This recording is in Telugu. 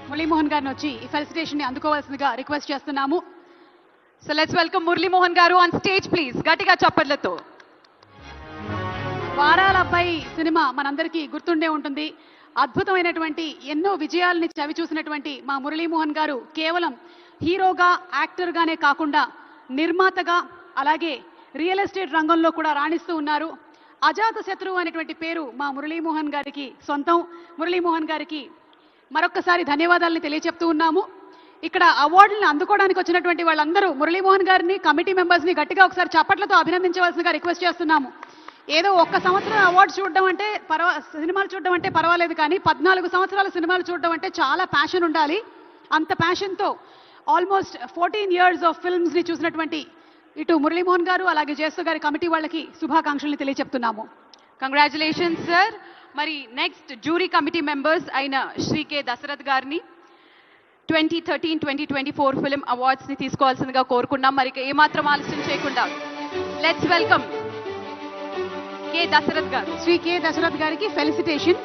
మురళీమోహన్ గారిని వచ్చి ఈ ఫెలిసిటేషన్ ని అందుకోవాల్సిందిగా రిక్వెస్ట్ చేస్తున్నాము. సో లెట్స్ వెల్కమ్ మురళీమోహన్ గారు ఆన్ స్టేజ్ ప్లీజ్. గట్టిగా చప్పట్లతో. వారాల అబ్బాయి సినిమా మనందరికీ గుర్తుండే ఉంటుంది. అద్భుతమైనటువంటి ఎన్నో విజయాల్ని చవి చూసినటువంటి మా మురళీమోహన్ గారు కేవలం హీరోగా యాక్టర్గానే కాకుండా నిర్మాతగా అలాగే రియల్ ఎస్టేట్ రంగంలో కూడా రాణిస్తూ ఉన్నారు. అజాత శత్రువు అనేటువంటి పేరు మా మురళీమోహన్ గారికి సొంతం. మురళీమోహన్ గారికి మరొక్కసారి ధన్యవాదాలని తెలియచెప్తూ ఉన్నాము. ఇక్కడ అవార్డులను అందుకోవడానికి వచ్చినటువంటి వాళ్ళందరూ మురళీమోహన్ గారిని కమిటీ మెంబర్స్ని గట్టిగా ఒకసారి చప్పట్లతో అభినందించవలసిందిగా రిక్వెస్ట్ చేస్తున్నాము. ఏదో ఒక్క సంవత్సరం అవార్డు చూడడం అంటే సినిమాలు చూడడం అంటే పర్వాలేదు, కానీ 14 సంవత్సరాల సినిమాలు చూడడం అంటే చాలా ప్యాషన్ ఉండాలి. అంత ప్యాషన్తో ఆల్మోస్ట్ 14 years ఆఫ్ ఫిల్మ్స్ని చూసినటువంటి ఇటు మురళీమోహన్ గారు అలాగే జయసు గారి కమిటీ వాళ్ళకి శుభాకాంక్షల్ని తెలియచెప్తున్నాము. Congratulations sir. మరి నెక్స్ట్ జ్యూరీ కమిటీ మెంబర్స్ అయిన శ్రీ కె దశరథ్ గారిని 2013-2024 ఫిల్మ్ అవార్డ్స్ ని తీసుకోవాల్సిందిగా కోరుకున్నాం. మరి ఏమాత్రం ఆలస్యం చేయకుండా లెట్స్ వెల్కమ్ కె దశరథ్ గారు. శ్రీ కె దశరథ్ గారికి ఫెలిసిటేషన్.